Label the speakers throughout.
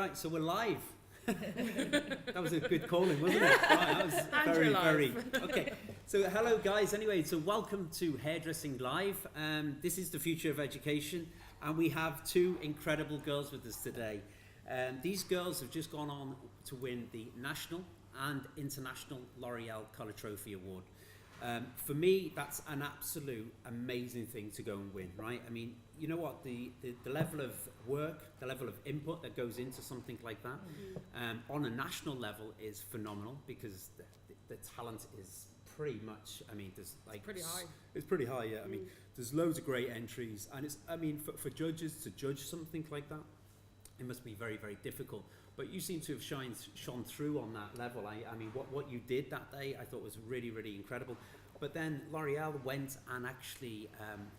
Speaker 1: right, so we're live. That was a good calling, wasn't it? Right, that was very. Okay, so hello guys. Anyway, so welcome to Hairdressing Live. This is the future of education, and we have two incredible girls with us today. These girls have just gone on to win the National and International L'Oreal Colour Trophy Award. For me, that's an absolute amazing thing to go and win, right? I mean, you know what, the level of work, the level of input that goes into something like that on a national level is phenomenal, because the talent is pretty much, I mean, there's like...
Speaker 2: Pretty high.
Speaker 1: It's pretty high, yeah. I mean, there's loads of great entries, and it's, I mean, for judges to judge something like that, it must be very, very difficult. But you seem to have shone through on that level. I mean, what you did that day, I thought was really, really incredible. But then L'Oreal went and actually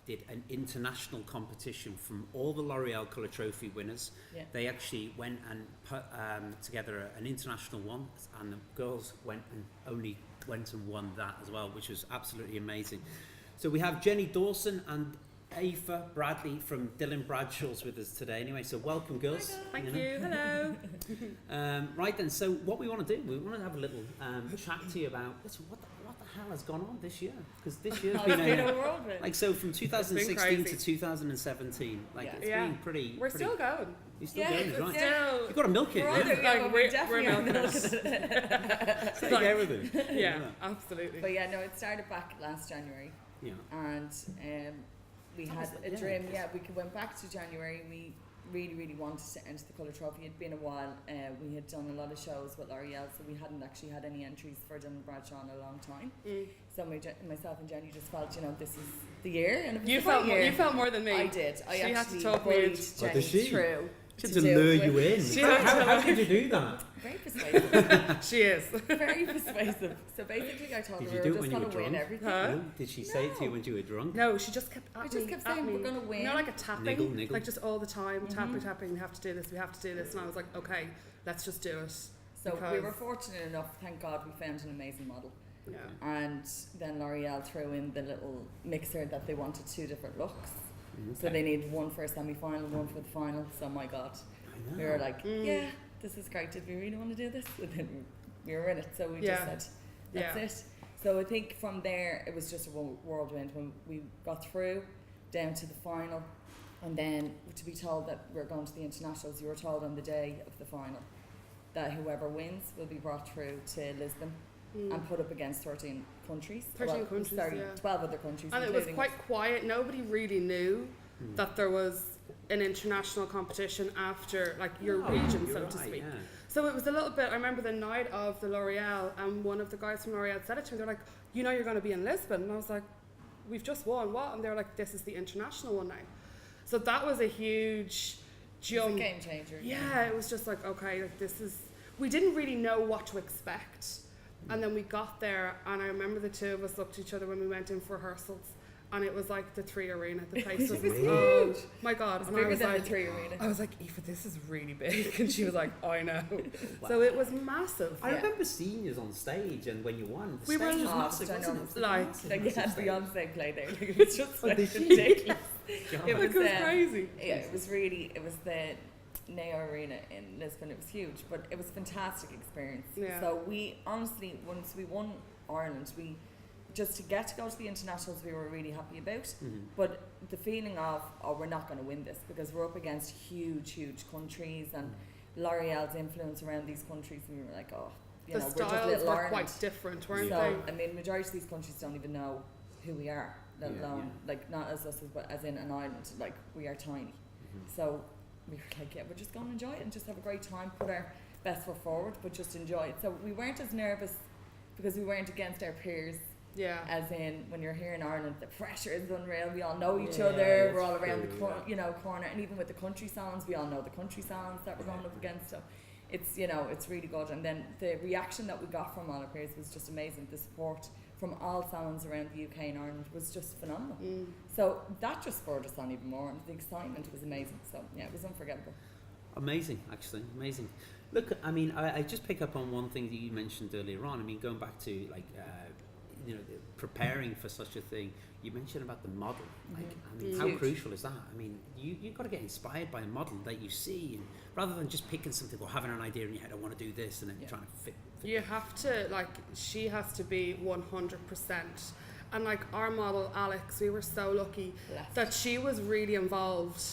Speaker 1: did an international competition from all the L'Oreal Colour Trophy winners. Yeah. They actually went and put together an international one, and the girls went and won that as well, which was absolutely amazing. So we have Jenny Dawson and Aoife Bradley from Bradshaw's with us today. Anyway, so welcome, girls.
Speaker 2: Thank you. Hello.
Speaker 1: Right then, so what we want to do, we want to have a little chat to you about what the hell has gone on this year, because this year's been
Speaker 2: a whirlwind.
Speaker 1: Like, so from 2016 to 2017, like it's been pretty.
Speaker 2: We're still going.
Speaker 1: You're still going, right?
Speaker 2: Still,
Speaker 1: you've got to milk it.
Speaker 2: We're milking it.
Speaker 1: It's like everything.
Speaker 2: Yeah, absolutely.
Speaker 3: But yeah, no, it started back last January. Yeah. And we had a dream. Yeah, we went back to January. We really wanted to enter the Colour Trophy. It'd been a while. We had done a lot of shows with L'Oreal, so we hadn't actually had any entries for Bradshaw in a long time. So myself and Jenny just felt, this is the year. And it was
Speaker 2: you felt more than me.
Speaker 3: I did. I
Speaker 2: actually
Speaker 3: had to
Speaker 2: talk me
Speaker 3: Jenny through.
Speaker 1: She had to lure you in. How did you do that?
Speaker 3: Very persuasive.
Speaker 2: She is.
Speaker 3: Very persuasive. So basically I told her we were just going to win everything.
Speaker 1: No? Did she say it to you when you were drunk?
Speaker 2: No, she just kept
Speaker 3: saying we're going to win.
Speaker 2: You know, like a tapping?
Speaker 1: Niggle.
Speaker 2: Like just all the time, tapping, we have to do this. And I was like, okay, let's just do it.
Speaker 3: So we were fortunate enough, thank God, we found an amazing model.
Speaker 2: Yeah.
Speaker 3: And then L'Oreal threw in the little mixer that they wanted 2 different looks. Okay. So they needed one for a semi-final, one for the final. So my God, we were like, yeah, this is great. Did we really want to do this? And then we were in it. So we just said, that's it. So I think from there, it was just a whirlwind when we got through down to the final. And then to be told that we're going to the internationals, you were told on the day of the final that whoever wins will be brought through to Lisbon and put up against 13 countries.
Speaker 2: 12
Speaker 3: other countries.
Speaker 2: And it was quite quiet. Nobody really knew that there was an international competition after, like, your region, so to speak. Yeah. So it was a little bit, I remember the night of the L'Oreal, and one of the guys from L'Oreal said it to me, they're like, you're going to be in Lisbon. And I was like, we've just won, what? And they were like, this is the international one now. So that was a huge jump.
Speaker 3: It was a game changer.
Speaker 2: Yeah, it was just like, okay, like we didn't really know what to expect. And then we got there, and I remember the two of us looked at each other when we went in for rehearsals, and it was like the 3 Arena. The place was
Speaker 3: huge.
Speaker 2: My God.
Speaker 3: It was bigger than the 3 Arena.
Speaker 2: I was like, Aoife, this is really big. And she was like, I know. Wow. So it was massive.
Speaker 1: I remember seeing you on stage, and when you won, the
Speaker 2: stage
Speaker 1: was massive, wasn't it?
Speaker 2: Like
Speaker 3: you had Beyonce play there. Like, it was just ridiculous.
Speaker 2: It was crazy.
Speaker 3: Yeah, it was the Neo Arena in Lisbon. It was huge, but it was a fantastic experience. Yeah. So we honestly, once we won Ireland, just to get to go to the internationals, we were really happy about. But the feeling of, we're not going to win this, because we're up against huge countries, and L'Oreal's influence around these countries, and we were like,
Speaker 2: the styles
Speaker 3: we're just little
Speaker 2: were quite different, weren't they?
Speaker 3: I mean, majority of these countries don't even know who we are, let alone, like, not as us, but as in an island, like, we are tiny. So we were like, we're just going to enjoy it and just have a great time, put our best foot forward, but just enjoy it. So we weren't as nervous because we weren't against our peers.
Speaker 2: Yeah.
Speaker 3: As in, when you're here in Ireland, the pressure is unreal. We all know each other. We're all around the corner, and even with the country songs, we all know the country songs that we're going up against. So it's it's really good. And then the reaction that we got from all our peers was just amazing. The support from all salons around the UK and Ireland was just phenomenal. So that just spurred us on even more, and the excitement was amazing. So yeah, it was unforgettable.
Speaker 1: Amazing, actually, amazing. Look, I mean, I just pick up on one thing that you mentioned earlier on. I mean, going back to like preparing for such a thing. You mentioned about the model. Like, I mean,
Speaker 3: It's
Speaker 1: how
Speaker 3: huge.
Speaker 1: crucial is that? I mean, you've got to get inspired by a model that you see, and rather than just picking something or having an idea in your head, I want to do this, and then trying to fit.
Speaker 2: You have to, like, she has to be 100%. And like our model, Alex, we were so lucky that she was really involved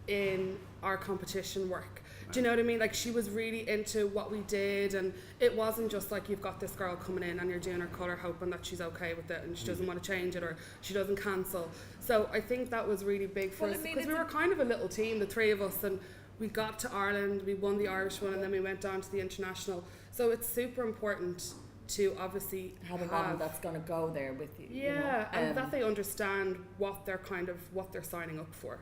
Speaker 2: in our competition work. Do you know what I mean? Like, she was really into what we did, and it wasn't just like you've got this girl coming in and you're doing her colour hoping that she's okay with it and she doesn't want to change it or she doesn't cancel. So I think that was really big for us, because we were kind of a little team, the three of us, and we got to Ireland, we won the Irish one, and then we went on to the international. So it's super important to obviously
Speaker 3: have a model that's going to go there with you.
Speaker 2: Yeah, and that they understand what they're signing up for.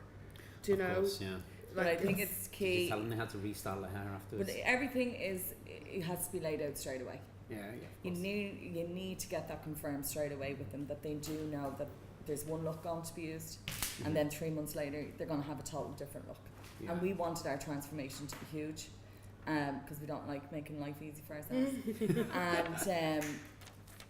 Speaker 2: Do you know?
Speaker 1: Of course, yeah.
Speaker 3: But I think it's key.
Speaker 1: Just tell them they had to restyle their hair afterwards.
Speaker 3: But everything it has to be laid out straight away.
Speaker 1: Yeah.
Speaker 3: You need to get that confirmed straight away with them, that they do know that there's one look going to be used, and then 3 months later they're going to have a total different look. Yeah. And we wanted our transformation to be huge, because we don't like making life easy for ourselves. And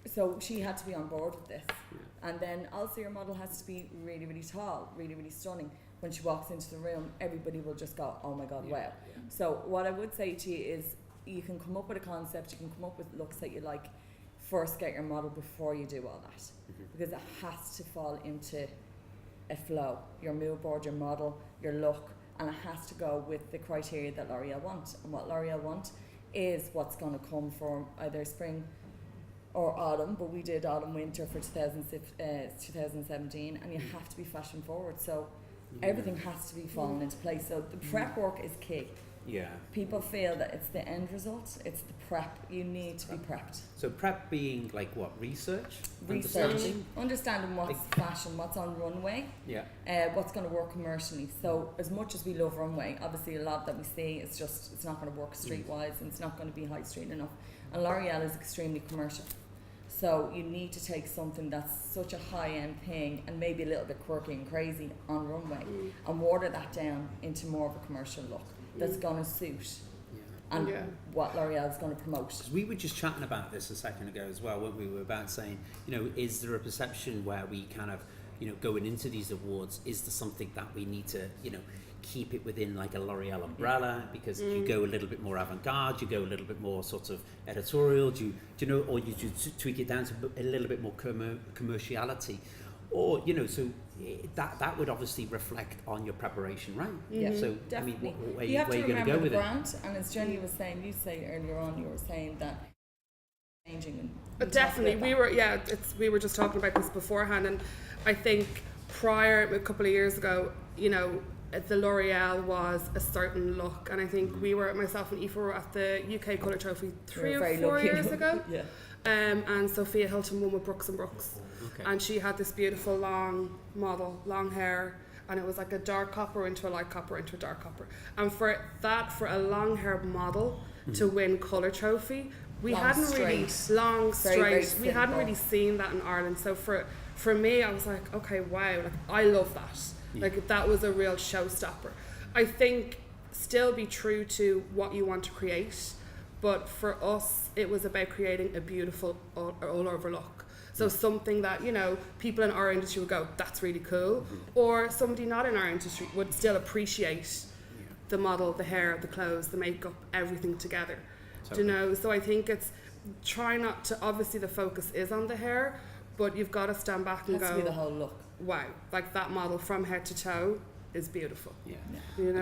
Speaker 3: so she had to be on board with this. Yeah. And then also your model has to be really, really tall, really, really stunning. When she walks into the room, everybody will just go, oh my God, wow. Yeah. So what I would say to you is, you can come up with a concept, you can come up with looks that you like. First get your model before you do all that, because it has to fall into a flow. Your mood board, your model, your look, and it has to go with the criteria that L'Oreal want. And what L'Oreal want is what's going to come from either spring or autumn, but we did autumn winter for 2017, and you have to be fashion forward. So everything has to be falling into place. So the prep work is key.
Speaker 1: Yeah.
Speaker 3: People feel that it's the end result, it's the prep. You need to be prepped.
Speaker 1: So prep being like what? Research?
Speaker 3: Understanding what's fashion, what's on runway, what's going to work commercially. So as much as we love runway, obviously a lot that we see is just, it's not going to work streetwise, and it's not going to be high street enough. And L'Oreal is extremely commercial. So you need to take something that's such a high-end thing and maybe a little bit quirky and crazy on runway and water that down into more of a commercial look that's going to suit and what L'Oreal is going to promote.
Speaker 1: Because we were just chatting about this a second ago as well, when we were about saying, is there a perception where we kind of, going into these awards, is there something that we need to, keep it within like a L'Oreal umbrella, because you go a little bit more avant-garde, you go a little bit more sort of editorial, or you just tweak it down to a little bit more commerciality, or so that would obviously reflect on your preparation, right?
Speaker 3: Yeah,
Speaker 1: so
Speaker 3: definitely.
Speaker 1: I mean, where
Speaker 3: you have
Speaker 1: are
Speaker 3: to
Speaker 1: you going to go with
Speaker 3: the
Speaker 1: it?
Speaker 3: brand, and as Jenny was saying, you were saying that changing. And
Speaker 2: definitely, we were just talking about this beforehand, and I think prior, a couple of years ago, the L'Oreal was a certain look, and I think myself and Aoife were at the UK Colour Trophy 3 or 4 years ago. And Sophia Hilton won with Brooks and Brooks, and she had this beautiful long hair, and it was like a dark copper into a light copper into a dark copper, and for a long hair model to win Colour Trophy, we hadn't really seen that in Ireland. So for me, I was like, okay, wow, like I love that. Like that was a real showstopper. I think still be true to what you want to create, but for us it was about creating a beautiful all over look. So something that people in our industry would go, that's really cool, or somebody not in our industry would still appreciate the model, the hair, the clothes, the makeup, everything together. Totally. So I think it's try not to, obviously the focus is on the hair, but you've got to stand back and
Speaker 3: go, to be the whole look.
Speaker 2: Wow, like that model from head to toe is beautiful.
Speaker 1: I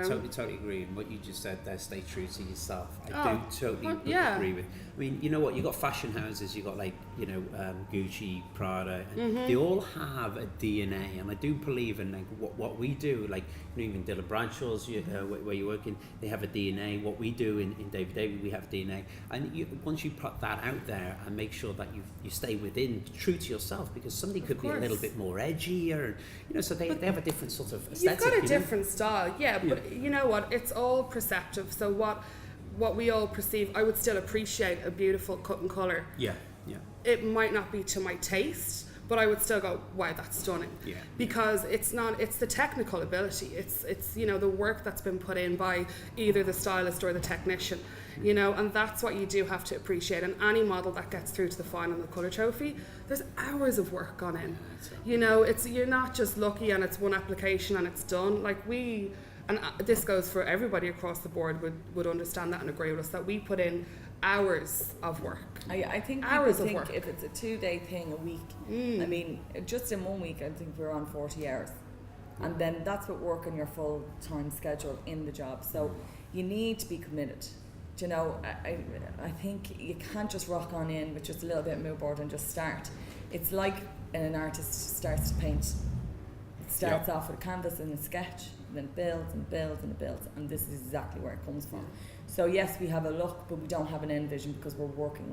Speaker 1: totally agree. And what you just said there, stay true to yourself. I do totally agree with. I mean, you know what? You got fashion houses. You got like Gucci, Prada, and they all have a DNA. And I do believe in like what we do. Like even Dylan Bradshaw's, where you're working, they have a DNA. What we do in David David, we have DNA. And once you put that out there and make sure that you stay within true to yourself, because somebody could be a little bit more edgier, so they have a different sort of aesthetic.
Speaker 2: You've got a different style, but you know what? It's all perceptive. So what we all perceive, I would still appreciate a beautiful cut and colour.
Speaker 1: Yeah.
Speaker 2: It might not be to my taste, but I would still go, wow, that's stunning.
Speaker 1: Yeah.
Speaker 2: Because it's the technical ability. It's you know, the work that's been put in by either the stylist or the technician, you know, and that's what you do have to appreciate. And any model that gets through to the final and the colour trophy, there's hours of work gone in. You know, you're not just lucky and it's one application and it's done. Like and this goes for everybody across the board would understand that and agree with us, that we put in hours of work.
Speaker 3: I think
Speaker 2: hours
Speaker 3: people
Speaker 2: of
Speaker 3: think
Speaker 2: work.
Speaker 3: if it's a 2-day thing a week, I mean, just in 1 week, I think we're on 40 hours. And then that's what work on your full-time schedule in the job. So you need to be committed. Do you know, I think you can't just rock on in with just a little bit of mood board and just start. It's like an artist starts to paint. It starts off with a canvas and a sketch, and then builds and builds and builds, and this is exactly where it comes from. So yes, we have a look, but we don't have an end vision because we're working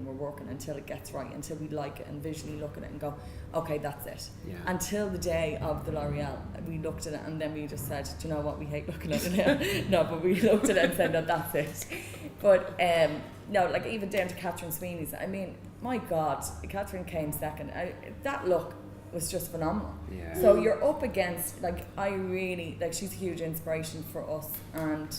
Speaker 3: until it gets right, until we like it and visually look at it and go, okay, that's it. Yeah. Until the day of the L'Oreal, we looked at it and then we just said, do you know what, we hate looking at it now. No, but we looked at it and said, no, that's it. But no, like even down to Catherine Sweeney's, I mean, my God, Catherine came second. That look was just phenomenal. Yeah. So you're up against, like, I really, like, she's a huge inspiration for us, and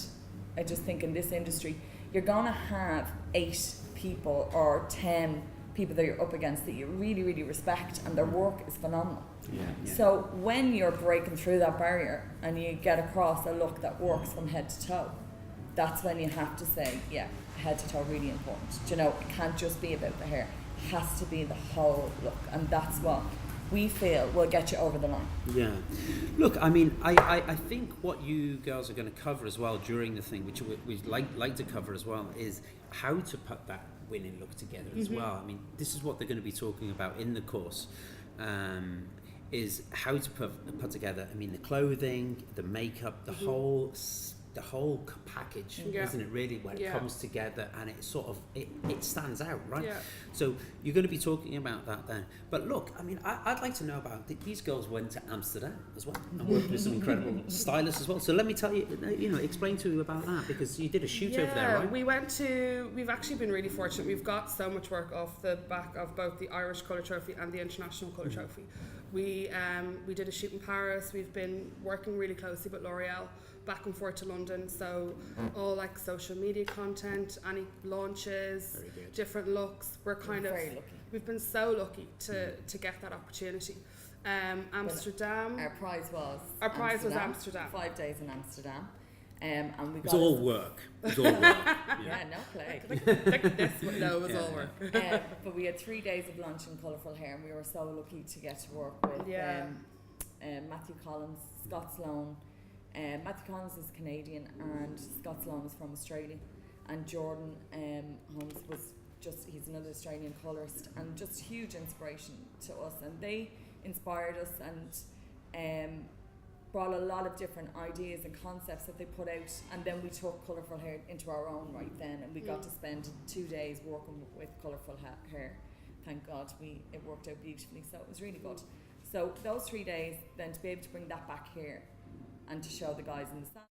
Speaker 3: I just think in this industry, you're going to have 8 people or 10 people that you're up against that you really, really respect, and their work is phenomenal. Yeah. So when you're breaking through that barrier and you get across a look that works from head to toe, that's when you have to say, yeah, head to toe really important. Do you know, it can't just be about the hair. It has to be the whole look, and that's what we feel will get you over the line. Yeah.
Speaker 1: Look, I mean, I think what you girls are going to cover as well during the thing, which we'd like to cover as well, is how to put that winning look together as well. I mean, this is what they're going to be talking about in the course, is how to put together, I mean, the clothing, the makeup, the whole package, isn't it really, when it comes together and it sort of it stands out, right? So you're going to be talking about that then. But look, I mean, I'd like to know about these girls went to Amsterdam as well and worked with some incredible stylists as well. So let me tell you, explain to you about that, because you did a shoot over there, right?
Speaker 2: We've actually been really fortunate. We've got so much work off the back of both the Irish Colour Trophy and the International Colour Trophy. We did a shoot in Paris. We've been working really closely with L'Oreal back and forth to London, so all like social media content, any launches, different looks. We've been so lucky to get that opportunity. Amsterdam.
Speaker 3: Our prize was
Speaker 2: Amsterdam.
Speaker 3: 5 days in Amsterdam. And we got
Speaker 1: it's all work. It's all work.
Speaker 3: Yeah, no play.
Speaker 2: It was all work.
Speaker 3: But we had 3 days of lunch in colourful hair, and we were so lucky to get to work with Matthew Collins, Scott Sloan. Matthew Collins is Canadian and Scott Sloan is from Australia, and Jordan Holmes he's another Australian colourist, and just huge inspiration to us, and they inspired us and brought a lot of different ideas and concepts that they put out, and then we took colourful hair into our own right then, and we got to spend 2 days working with colourful hair. Thank God it worked out beautifully, so it was really good. So those 3 days, then to be able to bring that back here and to show the guys in the stand.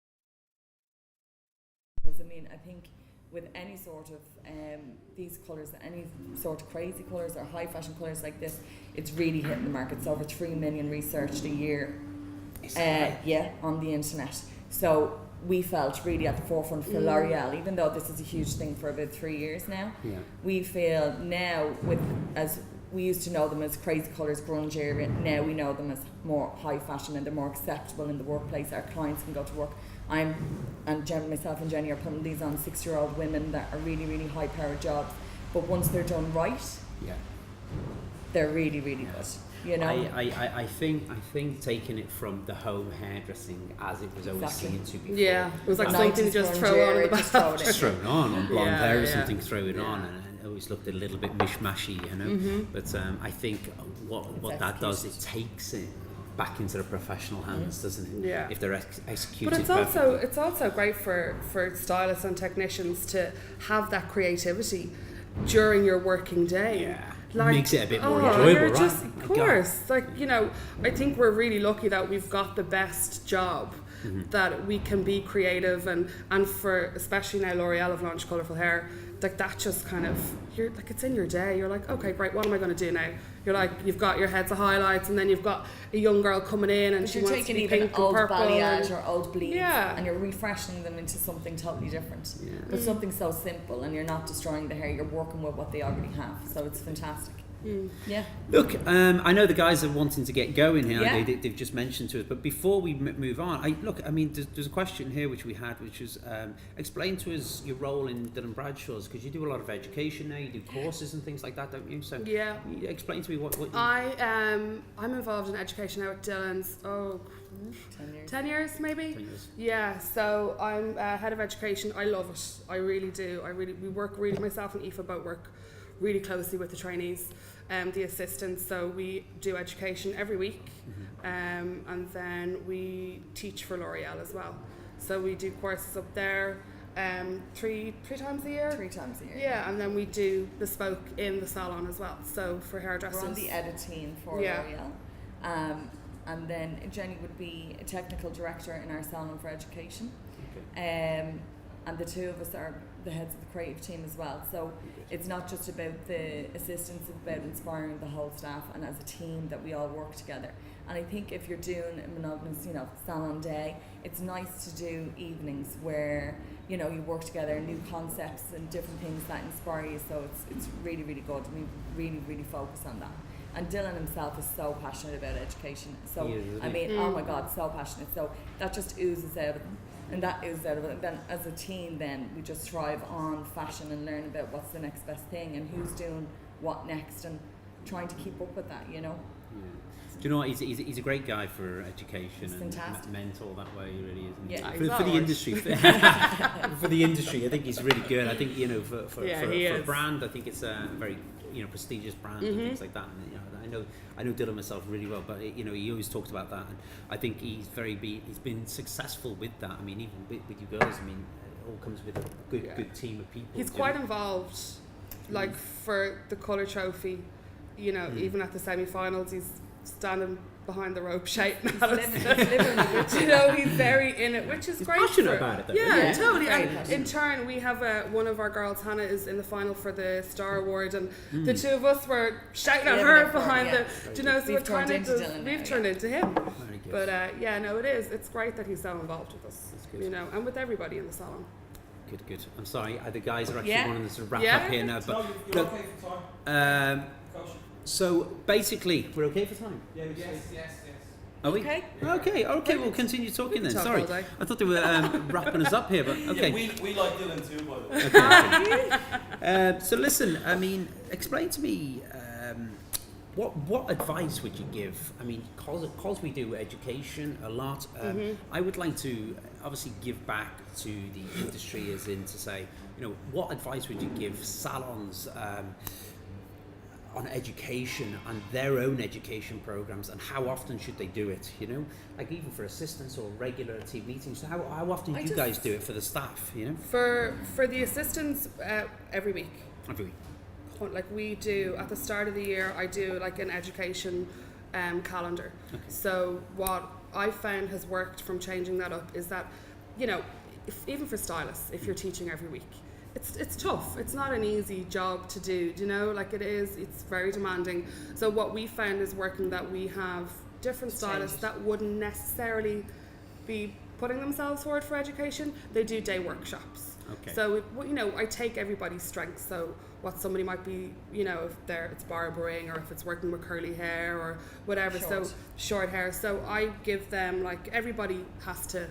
Speaker 3: Because I mean, I think with any sort of these colours, any sort of crazy colours or high fashion colours like this, it's really hitting the market. It's over 3 million researched a year, on the internet. So we felt really at the forefront for L'Oreal, even though this is a huge thing for about 3 years now. We feel now, as we used to know them as crazy colours, grunge era, now we know them as more high fashion, and they're more acceptable in the workplace. Our clients can go to work. Myself and Jenny are putting these on 6-year-old women that are really, really high powered jobs. But once they're done right, they're really, really good. You know,
Speaker 1: I think taking it from the home hairdressing as it was always seen to before.
Speaker 2: Yeah, it was like something to just throw on the back.
Speaker 1: Just throw it on blonde hair or something, throw it on, and it always looked a little bit mishmashy, you know. But I think what that does, it takes it back into the professional hands, doesn't it? If they're executed.
Speaker 2: But it's also great for stylists and technicians to have that creativity during your working day.
Speaker 1: Yeah. Like, makes it a bit more enjoyable, right?
Speaker 2: Of course. Like, you know, I think we're really lucky that we've got the best job that we can be creative, and for especially now L'Oreal have launched colourful hair, like that just kind of, you're like, it's in your day. You're like, okay, great, what am I going to do now? You're like, you've got your heads of highlights, and then you've got a young girl coming in and she wants to be pink and purple,
Speaker 3: balayage or old bleeds,
Speaker 2: yeah,
Speaker 3: and you're refreshing them into something totally different, but something so simple, and you're not destroying the hair, you're working with what they already have, so it's fantastic. Yeah.
Speaker 1: Look, I know the guys are wanting to get going here. Yeah. They've just mentioned to us, but before we move on, there's a question here which we had, which was explain to us your role in Dillon Bradshaw's, because you do a lot of education now. You do courses and things like that, don't you? So
Speaker 2: yeah,
Speaker 1: explain to me what you...
Speaker 2: I'm involved in education now at Dillon's. 10 years maybe. 10 years. Yeah, so I'm head of education. I love it. I really do. We work really, myself and Aoife both work really closely with the trainees and the assistants, so we do education every week, and then we teach for L'Oreal as well, so we do courses up there three times a year.
Speaker 3: 3 times a year.
Speaker 2: Yeah, and then we do bespoke in the salon as well, so for hairdressers.
Speaker 3: We're on the edit team for L'Oreal, and then Jenny would be a technical director in our salon for education, and the two of us are the heads of the creative team as well. So it's not just about the assistants, it's about inspiring the whole staff, and as a team that we all work together. And I think if you're doing a monogamous, salon day, it's nice to do evenings where, you work together, new concepts and different things that inspire you. So it's really, really good. We really, really focus on that. And Dillon himself is so passionate about education. So, oh my God, so passionate. So that just oozes out of them. And that is out of it. And then as a team, then we just thrive on fashion and learn about what's the next best thing and who's doing what next, and trying to keep up with that,
Speaker 1: Yeah. Do you know what? He's a great guy for education.
Speaker 3: He's
Speaker 1: and
Speaker 3: fantastic.
Speaker 1: Mentor that way, he really is.
Speaker 3: Yeah,
Speaker 1: for the industry, for the industry, I think he's really good. I think for a brand, I think it's a very prestigious brand and things like that. And, I know Dillon myself really well, but he always talks about that, and I think he's been successful with that. I mean, even with you girls, it all comes with a good team of people.
Speaker 2: He's quite involved, like for the colour trophy, even at the semi-finals, he's standing behind the rope shouting at us. He's very in it, which is great.
Speaker 1: Passionate about it, though.
Speaker 2: Yeah, totally. And in turn, we have one of our girls, Hannah, is in the final for the Star Award, and the two of us were shouting at her behind the. So we've turned into him. But it is. It's great that he's so involved with us. And with everybody in the salon.
Speaker 1: Good. I'm sorry, the guys are actually wanting us to wrap up here now, but
Speaker 4: you're okay for time.
Speaker 1: So basically, we're okay for time.
Speaker 4: Yes.
Speaker 1: Are we? Okay. We'll continue talking then. Sorry, I thought they were wrapping us up here, but okay.
Speaker 4: Yeah, we like Dillon too, by the way.
Speaker 1: Okay. So listen, explain to me what advice would you give? Because we do education a lot, I would like to obviously give back to the industry, as in to say, what advice would you give salons on education and their own education programs, and how often should they do it? Like even for assistants or regular team meetings. How often do you guys do it for the staff?
Speaker 2: For the assistants, every week.
Speaker 1: Every week.
Speaker 2: Like we do at the start of the year, I do like an education calendar. Okay. So what I found has worked from changing that up is that, even for stylists, if you're teaching every week, it's tough. It's not an easy job to do, it's very demanding. So what we found is working that we have different stylists that wouldn't necessarily be putting themselves forward for education. They do day workshops.
Speaker 1: Okay.
Speaker 2: So, I take everybody's strengths. So what somebody might be, if it's barbering or if it's working with curly hair or whatever. So short hair. So I give them, like, everybody has to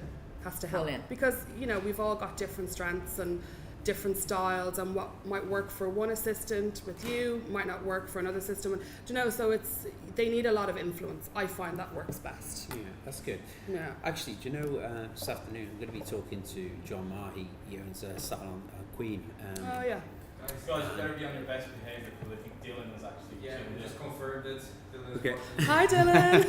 Speaker 2: help. Because, we've all got different strengths and different styles, and what might work for one assistant with you might not work for another assistant. So they need a lot of influence. I find that works best.
Speaker 1: Yeah, that's good.
Speaker 2: Yeah. Actually,
Speaker 1: this afternoon I'm going to be talking to John Maher. He owns a salon, Queen.
Speaker 2: Oh yeah.
Speaker 4: Guys, you better be on your best behaviour, because I think Dillon was actually. Yeah, we just confirmed it.
Speaker 1: Okay.
Speaker 2: Hi, Dillon.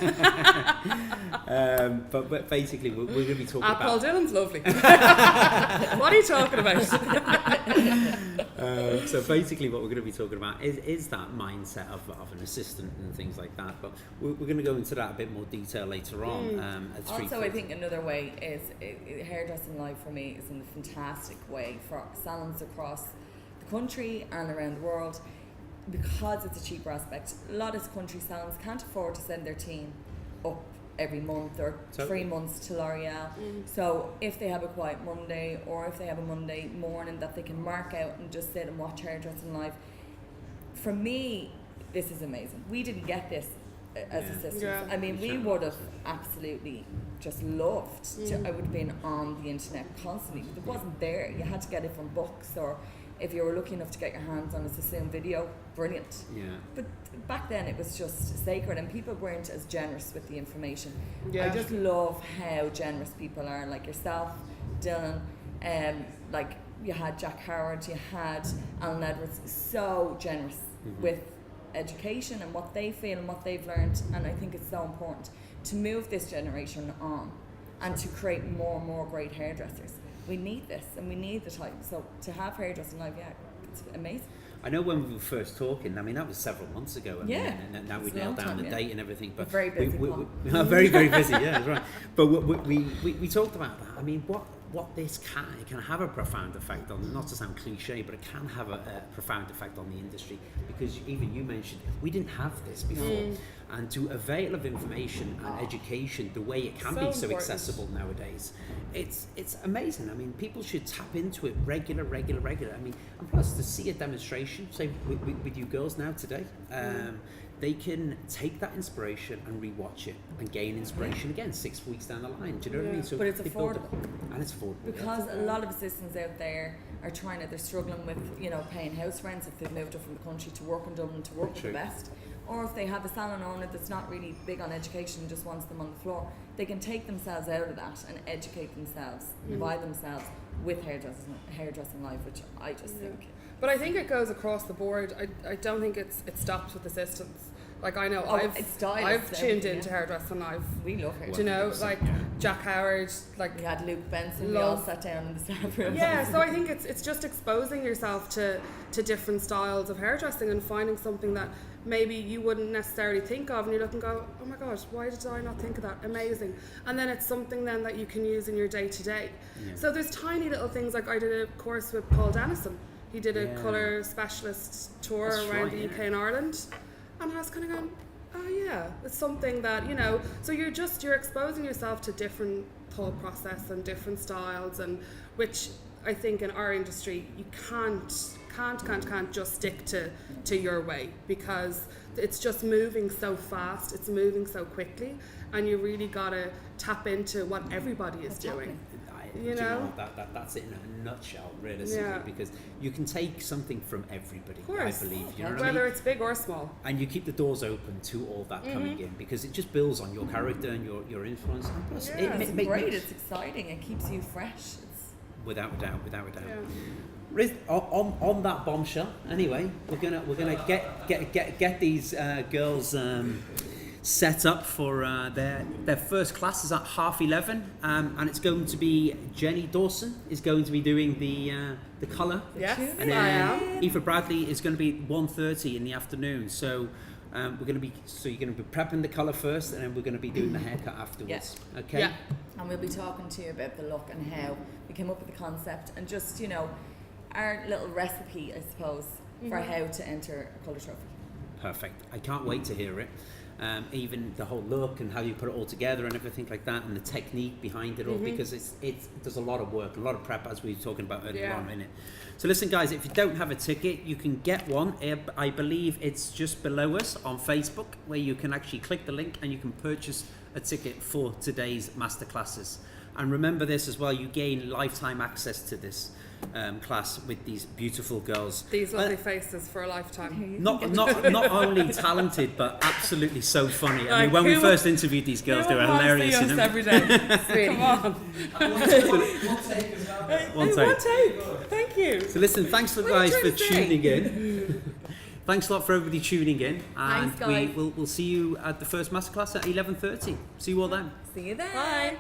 Speaker 1: But basically, we're going to be talking about.
Speaker 2: Paul Dillon's lovely. What are you talking about?
Speaker 1: So basically what we're going to be talking about is that mindset of an assistant and things like that, but we're going to go into that a bit more detail later on. At 3:40.
Speaker 3: Also, I think another way is Hairdressing Live for me is a fantastic way for salons across the country and around the world, because it's a cheaper aspect. A lot of country salons can't afford to send their team up every month or 3 months to L'Oreal. So if they have a quiet Monday, or if they have a Monday morning that they can mark out and just sit and watch Hairdressing Live, for me, this is amazing. We didn't get this as assistants. I mean, we would have absolutely just loved to. I would have been on the internet constantly. It wasn't there. You had to get it from books, or if you were lucky enough to get your hands on a Sassoon video, brilliant. But back then it was just sacred, and people weren't as generous with the information. I just love how generous people are, like yourself, Dylan, like you had Jack Howard, you had Alan Edwards, so generous with education and what they feel and what they've learned. And I think it's so important to move this generation on and to create more and more great hairdressers. We need this, and we need the time. So to have Hairdressing Live, it's amazing.
Speaker 1: I know when we were first talking, I mean, that was several months ago. And now we nailed down the date and everything. But
Speaker 3: we're very busy.
Speaker 1: We are very, very busy, yeah, that's right. But we talked about that. I mean, what this it can have a profound effect on, not to sound cliche, but it can have a profound effect on the industry, because even you mentioned we didn't have this before. And to avail of information and education the way it can be so accessible nowadays, it's amazing. I mean, people should tap into it regular. I mean, and plus to see a demonstration, say with you girls now today, they can take that inspiration and rewatch it and gain inspiration again 6 weeks down the line. Do you know what I mean? So
Speaker 3: but it's affordable.
Speaker 1: And it's affordable.
Speaker 3: Because a lot of assistants out there are they're struggling with, paying house rents if they've moved up from the country to work in Dublin to work with the best. Or if they have a salon owner that's not really big on education and just wants them on the floor, they can take themselves out of that and educate themselves by themselves with Hairdressing Live, which I just think.
Speaker 2: But I think it goes across the board. I don't think it stops with assistants. Like, I know I've tuned into Hairdressing Live.
Speaker 3: We love Hairdressing.
Speaker 2: Do you know, like Jack Howard, like
Speaker 3: we had Luke Benson. We all sat down in the staff room.
Speaker 2: Yeah, so I think it's just exposing yourself to different styles of hairdressing and finding something that maybe you wouldn't necessarily think of, and you look and go, oh my gosh, why did I not think of that? Amazing. And then it's something then that you can use in your day to day. So there's tiny little things, like I did a course with Paul Dennison. He did a colour specialist tour around the UK and Ireland. And I was kind of going, oh yeah, it's something that, so you're exposing yourself to different thought process and different styles, and which I think in our industry you can't just stick to your way, because it's just moving so fast, it's moving so quickly, and you really gotta tap into what everybody is doing. You know?
Speaker 1: That's it in a nutshell, realistically, because you can take something from everybody, I believe. You know what I mean?
Speaker 2: Whether it's big or small.
Speaker 1: And you keep the doors open to all that coming in, because it just builds on your character and your influence. And plus,
Speaker 3: it's great, it's exciting, it keeps you fresh.
Speaker 1: Without a doubt. On that bombshell, anyway, we're gonna get these girls set up for their first class is at 11:30, and it's going to be Jenny Dawson is going to be doing the colour.
Speaker 2: Yes,
Speaker 1: and then Aoife Bradley is going to be 1:30 in the afternoon. So you're going to be prepping the colour first, and then we're going to be doing the haircut afterwards. Okay.
Speaker 2: Yeah.
Speaker 3: And we'll be talking to you about the look and how we came up with the concept, and just our little recipe, I suppose, for how to enter a colour trophy.
Speaker 1: Perfect. I can't wait to hear it. Even the whole look and how you put it all together and everything like that, and the technique behind it all, because there's a lot of work, a lot of prep, as we were talking about earlier on in it. So listen, guys, if you don't have a ticket, you can get one. I believe it's just below us on Facebook, where you can actually click the link and you can purchase a ticket for today's masterclasses. And remember this as well, you gain lifetime access to this class with these beautiful girls.
Speaker 2: These lovely faces for a lifetime.
Speaker 1: Not only talented, but absolutely so funny. I mean, when we first interviewed these girls, they were hilarious.
Speaker 2: See us every day. Come on. One take. Thank you.
Speaker 1: So listen, thanks for guys for tuning in. Thanks a lot for everybody tuning in, and
Speaker 3: thanks, guys.
Speaker 1: we'll see you at the first masterclass at 11:30. See you all then.
Speaker 3: See you then.
Speaker 2: Bye.